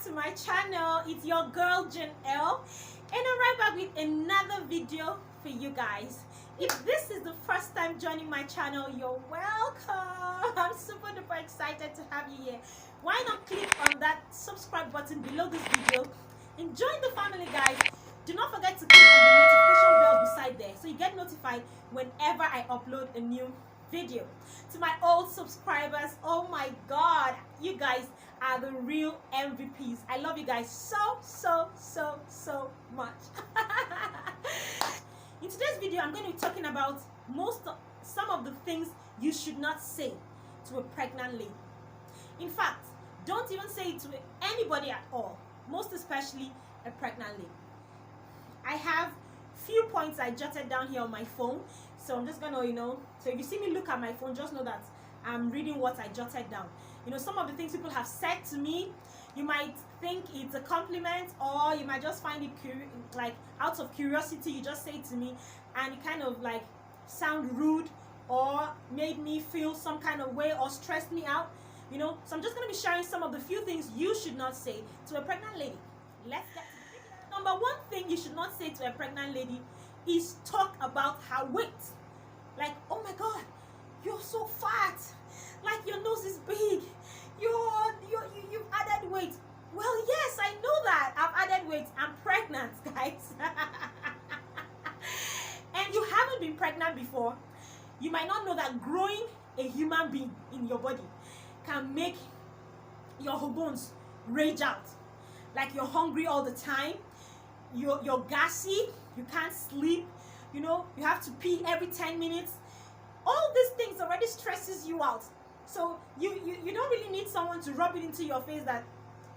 to my channel. It's your girl Janearl, and I'm right back with another video for you guys. If this is the first time joining my channel, you're welcome. I'm super duper excited to have you here. Why not click on that subscribe button below this video and join the family, guys. Do not forget to click on the notification bell beside there so you get notified whenever I upload a new video. To my old subscribers, oh my god, you guys are the real MVPs. I love you guys so much. In today's video, I'm going to be talking about some of the things you should not say to a pregnant lady. In fact, don't even say it to anybody at all, most especially a pregnant lady. I have few points I jotted down here on my phone, so I'm just gonna, so if you see me look at my phone, just know that I'm reading what I jotted down. Some of the things people have said to me, you might think it's a compliment, or you might just find it like out of curiosity, you just say it to me and it kind of like sound rude or made me feel some kind of way or stressed me out, so I'm just going to be sharing some of the few things you should not say to a pregnant lady. Let's get to the video. Number one thing you should not say to a pregnant lady is talk about her weight. Like, oh my god, you're so fat, like your nose is big, you've added weight. Well, yes, I know that I've added weight. I'm pregnant, guys. And you haven't been pregnant before, you might not know that growing a human being in your body can make your hormones rage out. Like you're hungry all the time, you're gassy, you can't sleep, you have to pee every 10 minutes. All these things already stresses you out. So you don't really need someone to rub it into your face that,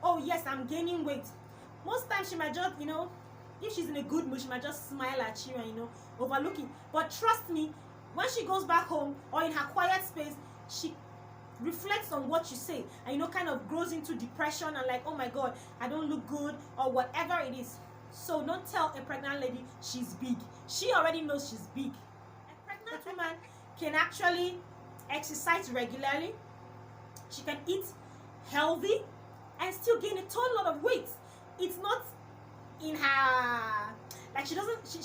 oh yes, I'm gaining weight. Most times she might just, if she's in a good mood, she might just smile at you and, overlook it. But trust me, when she goes back home or in her quiet space, she reflects on what you say and, kind of grows into depression and like, oh my god, I don't look good or whatever it is. So don't tell a pregnant lady she's big. She already knows she's big. A pregnant woman can actually exercise regularly. She can eat healthy and still gain a ton lot of weight. It's not in her, like she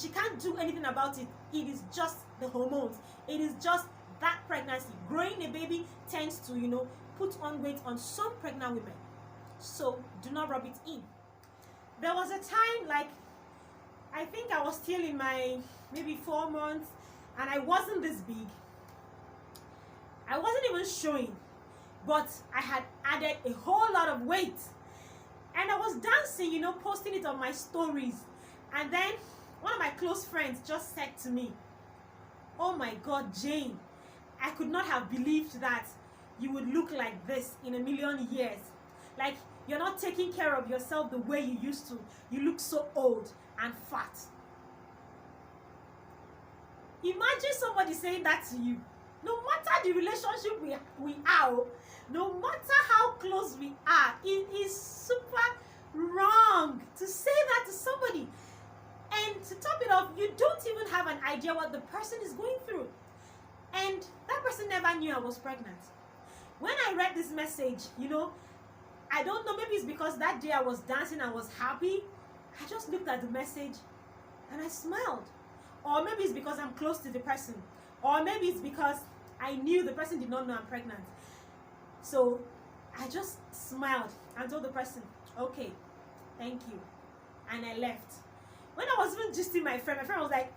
can't do anything about it. It is just the hormones. It is just that pregnancy. Growing a baby tends to, put on weight on some pregnant women. So do not rub it in. There was a time, like, I think I was still in my maybe 4 months and I wasn't this big. I wasn't even showing, but I had added a whole lot of weight. And I was dancing, posting it on my stories. And then one of my close friends just said to me, oh my god, Jane, I could not have believed that you would look like this in a million years. Like, you're not taking care of yourself the way you used to. You look so old and fat. Imagine somebody saying that to you. No matter the relationship we are, no matter how close we are, it is super wrong to say that to somebody. And to top it off, you don't even have an idea what the person is going through. And that person never knew I was pregnant. When I read this message, I don't know, maybe it's because that day I was dancing, I was happy. I just looked at the message and I smiled. Or maybe it's because I'm close to the person. Or maybe it's because I knew the person did not know I'm pregnant. So I just smiled and told the person, okay, thank you. And I left. When I was even gisting my friend was like,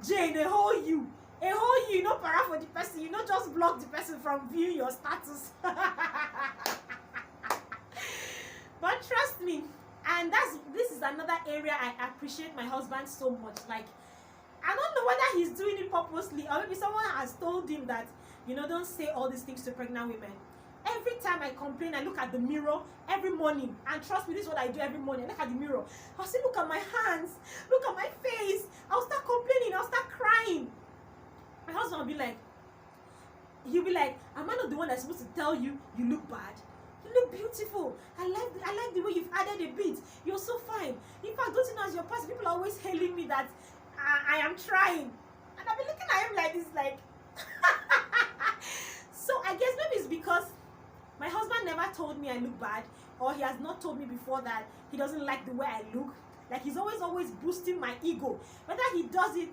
Jane, a whole you, not para for the person, you not just block the person from viewing your status. But trust me, and this is another area I appreciate my husband so much. Like, I don't know whether he's doing it purposely or maybe someone has told him that, don't say all these things to pregnant women. Every time I complain, I look at the mirror every morning. And trust me, this is what I do every morning. I look at the mirror. I'll say, look at my hands. Look at my face. I'll start complaining. I'll start crying. My husband will be like, he'll be like, am I not the one that's supposed to tell you you look bad? You look beautiful. I like the way you've added a bit. You're so fine. In fact, don't you know, as your person, people are always hailing me that I am trying. And I'll be looking at him like this, like. So I guess maybe it's because my husband never told me I look bad, or he has not told me before that he doesn't like the way I look. Like, he's always boosting my ego. Whether he does it,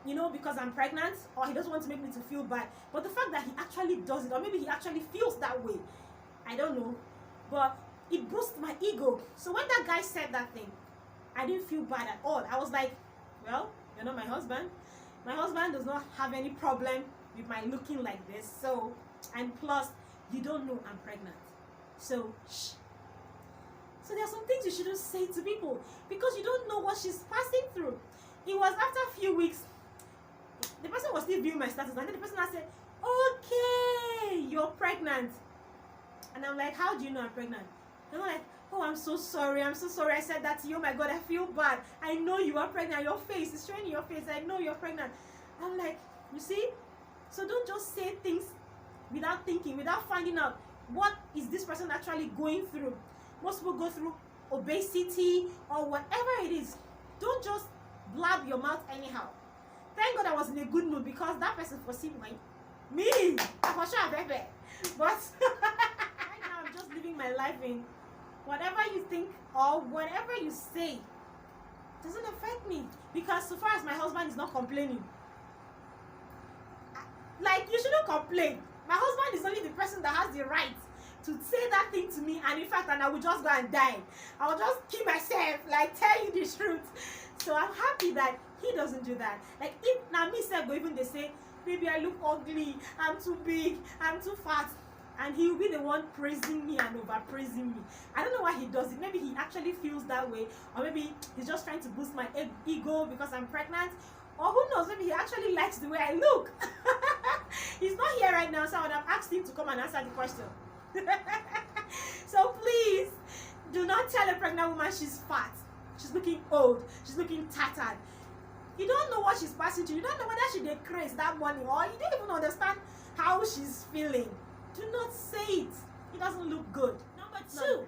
you know, because I'm pregnant, or he doesn't want to make me to feel bad. But the fact that he actually does it, or maybe he actually feels that way, I don't know. But it boosts my ego. So when that guy said that thing, I didn't feel bad at all. I was like, well, you're not my husband. My husband does not have any problem with my looking like this. So, and plus, you don't know I'm pregnant. So, shh. So there are some things you shouldn't say to people because you don't know what she's passing through. It was after a few weeks, the person was still viewing my status, and then the person said, okay, you're pregnant. And I'm like, how do you know I'm pregnant? And I'm like, oh, I'm so sorry I said that to you. Oh my God, I feel bad. I know you are pregnant. Your face is showing your face. I know you're pregnant. I'm like, you see? So don't just say things without thinking, without finding out what is this person actually going through. Most people go through obesity or whatever it is. Don't just blab your mouth anyhow. Thank God I was in a good mood because that person foreseeing me. I'm for sure I'm baby. But right now I'm just living my life in whatever you think or whatever you say doesn't affect me. Because so far as my husband is not complaining, like, you shouldn't complain. My husband is only the person that has the right to say that thing to me, and in fact, and I will just go and die. I will just kill myself, like, tell you the truth. So I'm happy that he doesn't do that. Like, if now me say go, even they say, baby, I look ugly, I'm too big, I'm too fat, and he will be the one praising me and over praising me. I don't know why he does it. Maybe he actually feels that way, or maybe he's just trying to boost my ego because I'm pregnant, or who knows, maybe he actually likes the way I look. He's not here right now, so I would have asked him to come and answer the question. So please do not tell a pregnant woman she's fat, she's looking old, she's looking tattered. You don't know what she's passing through. You don't know whether she did craze that morning, or you don't even understand how she's feeling. Do not say it. It doesn't look good. Number two,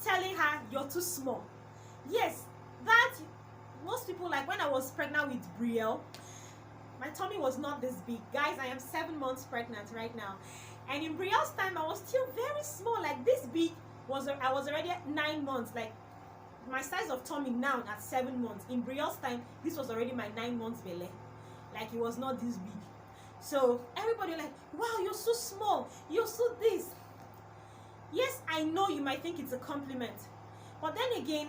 telling her you're too small. Yes, that most people, like when I was pregnant with Brielle, my tummy was not this big. Guys, I am 7 months pregnant right now. And in Brielle's time, I was still very small, like this big. I was already at 9 months, like my size of tummy now at 7 months. In Brielle's time, this was already my 9 months belly. Like, it was not this big. So everybody like, wow, you're so small, you're so this. Yes, I know you might think it's a compliment, but then again,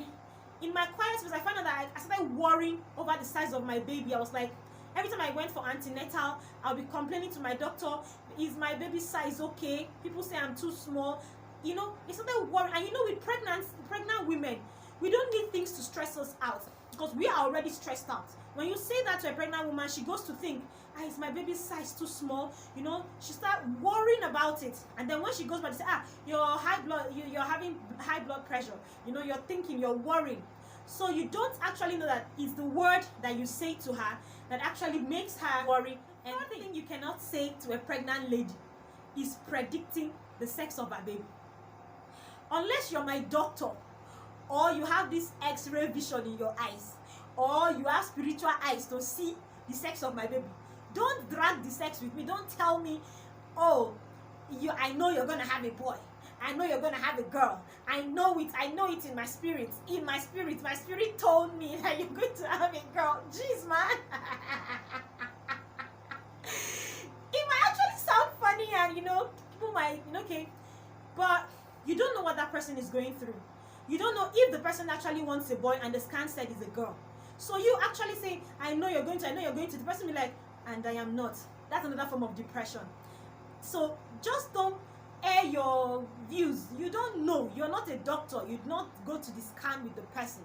in my quiet space, I found out that I started worrying over the size of my baby. I was like, every time I went for antenatal, I'll be complaining to my doctor, is my baby size okay? People say I'm too small. You know, it started worrying. And you know, with pregnant women, we don't need things to stress us out because we are already stressed out. When you say that to a pregnant woman, she goes to think, is my baby's size too small? You know, she starts worrying about it. And then when she goes back, they say, you're having high blood pressure. You know, you're thinking, you're worrying. So you don't actually know that it's the word that you say to her that actually makes her worry. And one thing you cannot say to a pregnant lady is predicting the sex of her baby. Unless you're my doctor, or you have this X-ray vision in your eyes, or you have spiritual eyes to see the sex of my baby. Don't drag the sex with me. Don't tell me, oh, I know you're gonna have a boy. I know you're gonna have a girl. I know it in my spirit. My spirit told me that you're going to have a girl. Jeez, man. It might actually sound funny, and people might, okay, but you don't know what that person is going through. You don't know if the person actually wants a boy and the scan said is a girl. So you actually say, I know you're going to, the person will be like, and I am not. That's another form of depression. So just don't air your views. You don't know. You're not a doctor. You do not go to the scan with the person.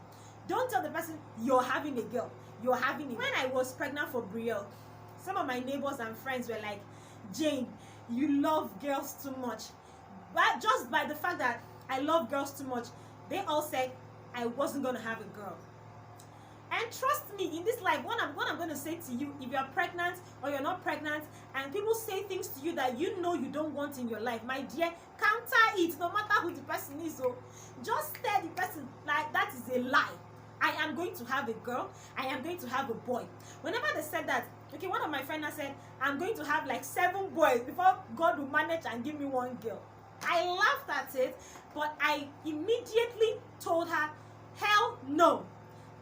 Don't tell the person you're having a girl. You're having it. When I was pregnant for Brielle, some of my neighbors and friends were like, Jane, you love girls too much. But just by the fact that I love girls too much, they all said I wasn't going to have a girl. And trust me, in this life, what I'm going to say to you, if you're pregnant or you're not pregnant, and people say things to you that you know you don't want in your life, my dear, counter it, no matter who the person is. So just tell the person, like, that is a lie. I am going to have a girl. I am going to have a boy. Whenever they said that, okay, one of my friends said, I'm going to have like 7 boys before God will manage and give me 1 girl. I laughed at it, but I immediately told her, hell no.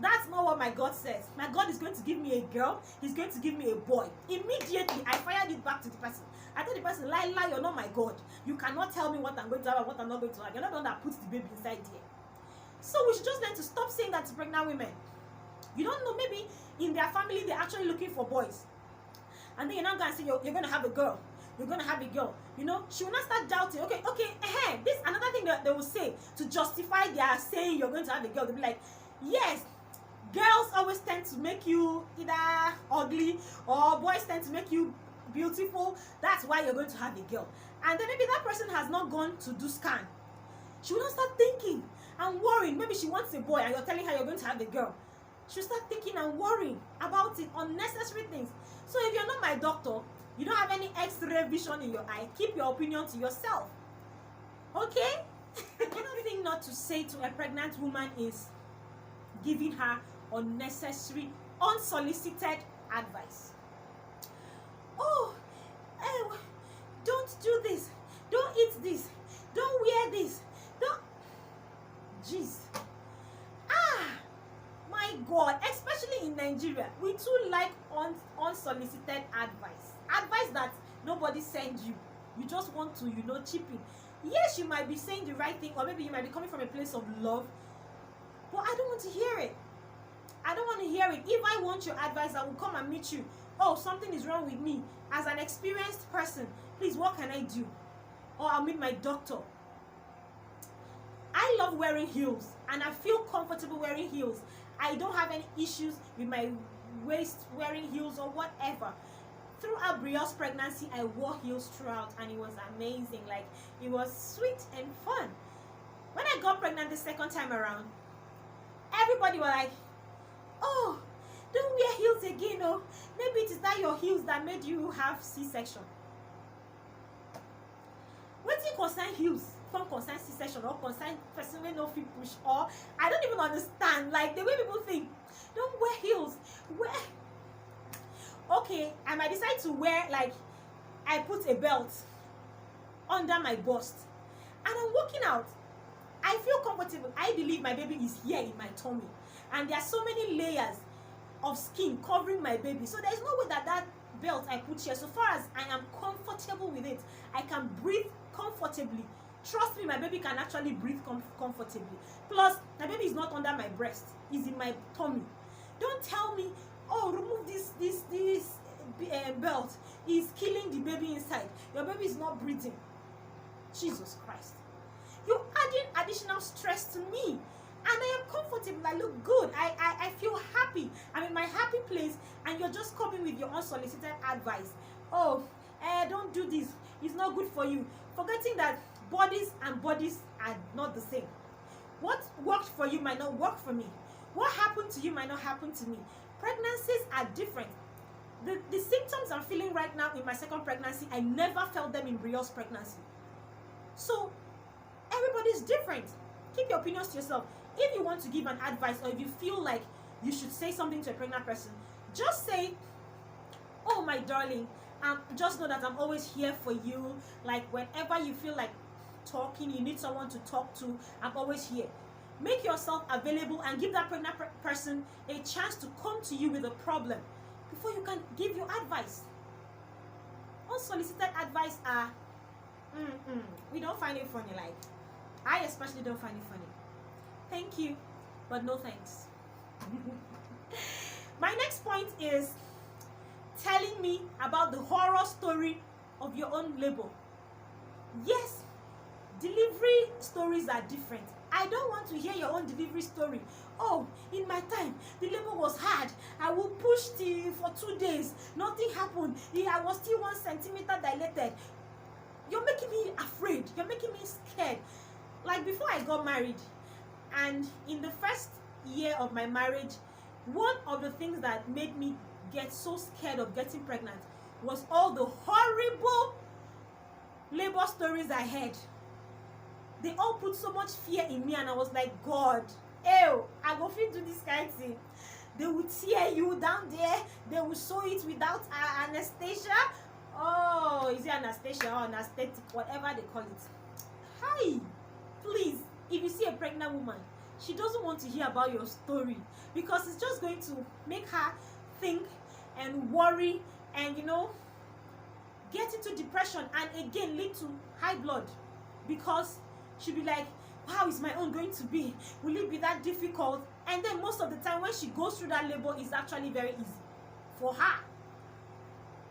That's not what my God says. My God is going to give me a girl. He's going to give me a boy. Immediately, I fired it back to the person. I told the person, lie, you're not my God. You cannot tell me what I'm going to have and what I'm not going to have. You're not the one that puts the baby inside there. So we should just learn to stop saying that to pregnant women. You don't know, maybe in their family, they're actually looking for boys. And then you're not going to say, you're going to have a girl. You're going to have a girl. You know, she will not start doubting. Okay, this another thing that they will say to justify their saying you're going to have a girl. They'll be like, yes, girls always tend to make you either ugly, or boys tend to make you beautiful. That's why you're going to have a girl. And then maybe that person has not gone to do scan. She will not start thinking and worrying. Maybe she wants a boy and you're telling her you're going to have a girl. She'll start thinking and worrying about it, unnecessary things. So if you're not my doctor, you don't have any X-ray vision in your eye, keep your opinion to yourself. Okay? Another thing not to say to a pregnant woman is giving her unnecessary, unsolicited advice. Oh, don't do this. Don't eat this. Don't wear this. Don't. Jeez. My God, especially in Nigeria, we too like unsolicited advice. Advice that nobody sends you. You just want to, chip in. Yes, you might be saying the right thing, or maybe you might be coming from a place of love, but I don't want to hear it. I don't want to hear it. If I want your advice, I will come and meet you. Oh, something is wrong with me. As an experienced person, please, what can I do? Or I'll meet my doctor. I love wearing heels, and I feel comfortable wearing heels. I don't have any issues with my waist wearing heels or whatever. Throughout Brielle's pregnancy, I wore heels throughout, and it was amazing. Like, it was sweet and fun. When I got pregnant the second time around, everybody was like, oh, don't wear heels again. Oh, maybe it is that your heels that made you have C-section. What do you concern heels? From concern C-section or concern person wey no fit push, or I don't even understand, like, the way people think. Don't wear heels. Okay, I might decide to wear, like, I put a belt under my bust and I'm walking out. I feel comfortable. I believe my baby is here in my tummy, and there are so many layers of skin covering my baby, so there's no way that belt I put here, so far as I am comfortable with it, I can breathe comfortably. Trust me, my baby can actually breathe comfortably. Plus, my baby is not under my breast. It's in my tummy. Don't tell me, oh, remove this belt. It's killing the baby inside. Your baby is not breathing. Jesus Christ. You're adding additional stress to me. And I am comfortable. I look good. I feel happy. I'm in my happy place. And you're just coming with your unsolicited advice. Oh, don't do this. It's not good for you. Forgetting that bodies and bodies are not the same. What worked for you might not work for me. What happened to you might not happen to me. Pregnancies are different. The symptoms I'm feeling right now in my second pregnancy, I never felt them in Brielle's pregnancy. So everybody's different. Keep your opinions to yourself. If you want to give an advice, or if you feel like you should say something to a pregnant person, just say, oh, my darling, just know that I'm always here for you. Like, whenever you feel like talking, you need someone to talk to, I'm always here. Make yourself available and give that pregnant person a chance to come to you with a problem before you can give your advice. Unsolicited advice are we don't find it funny. Like, I especially don't find it funny. Thank you, but no thanks. My next point is telling me about the horror story of your own labor. Yes, delivery stories are different. I don't want to hear your own delivery story. Oh, in my time, the labor was hard. I will push for 2 days. Nothing happened. I was still 1 centimeter dilated. You're making me afraid. You're making me scared. Like, before I got married, and in the first year of my marriage, one of the things that made me get so scared of getting pregnant was all the horrible labor stories I heard. They all put so much fear in me, and I was like, God, ew, I go feel do this kind of thing. They will tear you down there. They will sew it without anesthesia. Oh, is it anesthesia or anesthetic, whatever they call it. Hi, please, if you see a pregnant woman, she doesn't want to hear about your story, because it's just going to make her think and worry and get into depression, and again lead to high blood, because she'll be like, how is my own going to be? Will it be that difficult? And then most of the time when she goes through that labor, it's actually very easy for her.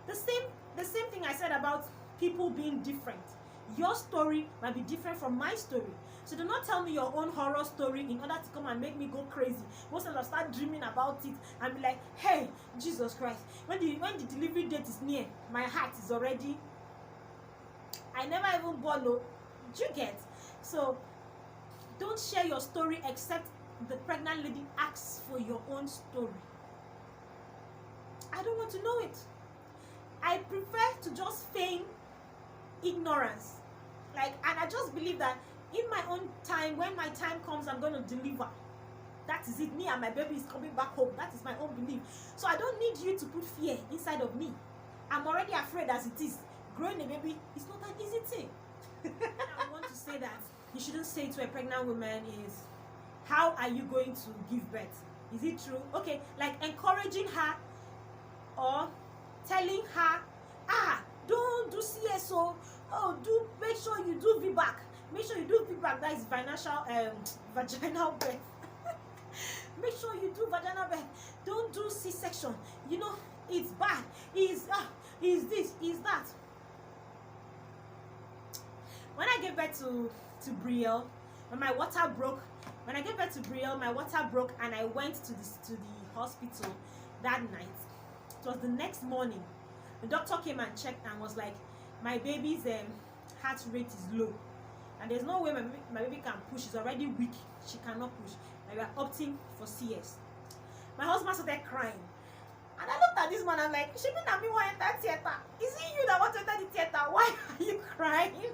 The same thing I said about people being different. Your story might be different from my story. So do not tell me your own horror story in order to come and make me go crazy. Most of us start dreaming about it and be like, hey, Jesus Christ, when the delivery date is near, my heart is already, I never even born. Do you get? So don't share your story except the pregnant lady asks for your own story. I don't want to know it. I prefer to just feign ignorance. And I just believe that in my own time, when my time comes, I'm going to deliver. That is it. Me and my baby is coming back home. That is my own belief. So I don't need you to put fear inside of me. I'm already afraid as it is. Growing a baby is not an easy thing. I want to say that you shouldn't say to a pregnant woman is, how are you going to give birth? Is it true? Okay, like encouraging her or telling her, don't do CSO. Oh, make sure you do VBAC. Make sure you do VBAC. That is vaginal birth. Make sure you do vaginal birth. Don't do C-section. It's bad. Is this, is that. When I gave birth to Brielle, when my water broke, my water broke, and I went to the hospital that night. It was the next morning. The doctor came and checked and was like, my baby's heart rate is low, and there's no way my baby can push. She's already weak. She cannot push. And we are opting for CS. My husband started crying, and I looked at this man. I'm like, she mean that me want to enter theater? Is it you that want to enter the theater? Why are you crying? Is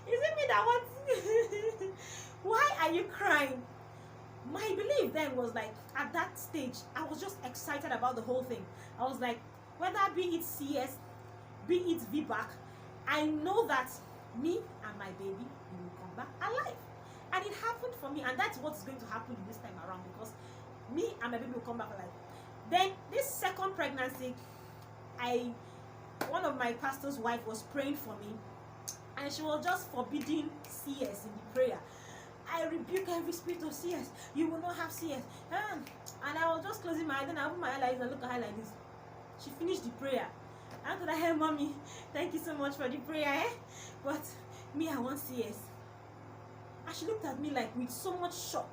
it me that wants? Why are you crying? My belief then was like, at that stage, I was just excited about the whole thing. I was like, whether be it CS, be it VBAC, I know that me and my baby will come back alive. And it happened for me, and that's what's going to happen this time around, because me and my baby will come back alive. Then this second pregnancy, one of my pastor's wife was praying for me, and she was just forbidding CS in the prayer. I rebuke every spirit of CS. You will not have CS. And I was just closing my eyes, and I opened my eyes and look at her like this. She finished the prayer. I told her, hey, mommy, thank you so much for the prayer, but me, I want CS. And she looked at me like with so much shock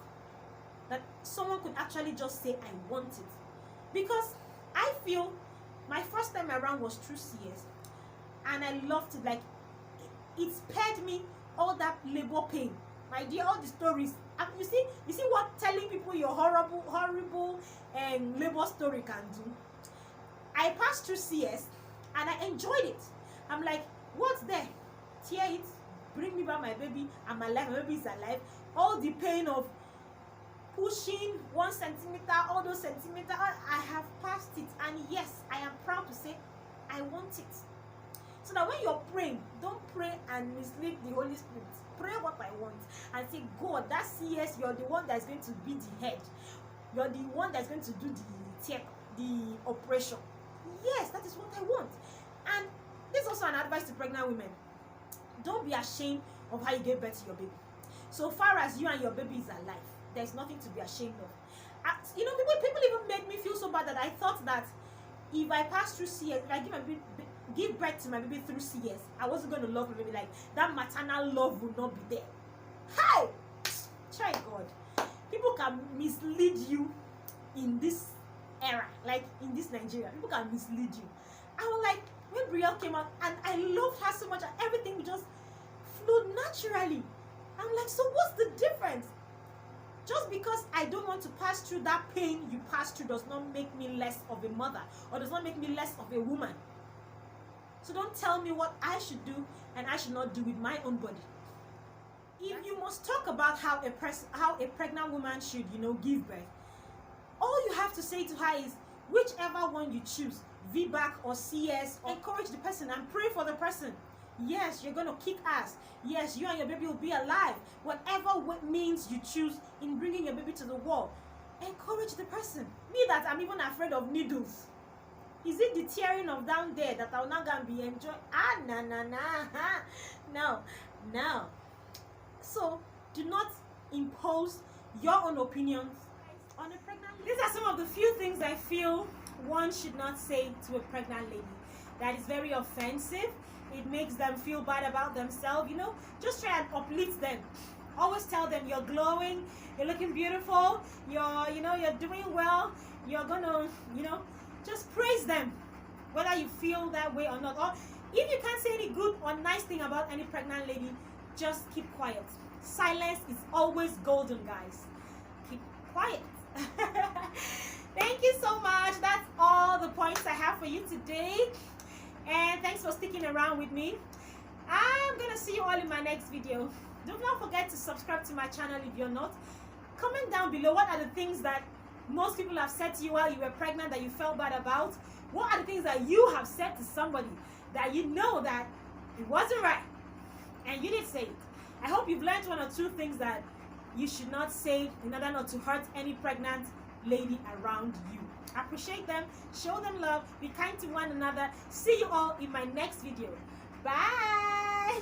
that someone could actually just say, I want it. Because I feel my first time around was through CS. And I loved it. Like, it spared me all that labor pain. My dear, all the stories. You see what telling people your horrible labor story can do. I passed through CS and I enjoyed it. I'm like, what's there? Tear it, bring me back my baby, and my baby is alive. All the pain of pushing 1 centimeter, all those centimeters, I have passed it. And yes, I am proud to say I want it. So that when you're praying, don't pray and mislead the Holy Spirit. Pray what I want and say, God, that CS, you're the one that's going to be the head. You're the one that's going to do the operation. Yes, that is what I want. And this is also an advice to pregnant women. Don't be ashamed of how you gave birth to your baby. So far as you and your baby is alive, there's nothing to be ashamed of. People even made me feel so bad that I thought that if I pass through CS, if I give birth to my baby through CS, I wasn't going to love my baby. Like, that maternal love would not be there. Hi! Try God. People can mislead you in this era, like in this Nigeria. People can mislead you. I was like, when Brielle came out, and I loved her so much, and everything just flowed naturally. I'm like, so what's the difference? Just because I don't want to pass through that pain you pass through does not make me less of a mother, or does not make me less of a woman. So don't tell me what I should do and I should not do with my own body. If you must talk about how a pregnant woman should, give birth, all you have to say to her is, whichever one you choose, VBAC or CS, encourage the person and pray for the person. Yes, you're going to kick ass. Yes, you and your baby will be alive. Whatever means you choose in bringing your baby to the world, encourage the person. Me that I'm even afraid of needles. Is it the tearing of down there that I'm not going to be enjoying? No. So, do not impose your own opinions on a pregnant lady. These are some of the few things I feel one should not say to a pregnant lady. That is very offensive. It makes them feel bad about themselves. Just try and uplift them. Always tell them you're glowing, you're looking beautiful, you're doing well. You're gonna, just praise them, whether you feel that way or not. Or if you can't say any good or nice thing about any pregnant lady, just keep quiet. Silence is always golden, guys. Keep quiet. Thank you so much. That's all the points I have for you today. And thanks for sticking around with me. I'm gonna see you all in my next video. Do not forget to subscribe to my channel if you're not. Comment down below what are the things that most people have said to you while you were pregnant that you felt bad about. What are the things that you have said to somebody that you know that it wasn't right and you didn't say it? I hope you've learned one or two things that you should not say in order not to hurt any pregnant lady around you. Appreciate them, show them love, be kind to one another. See you all in my next video. Bye.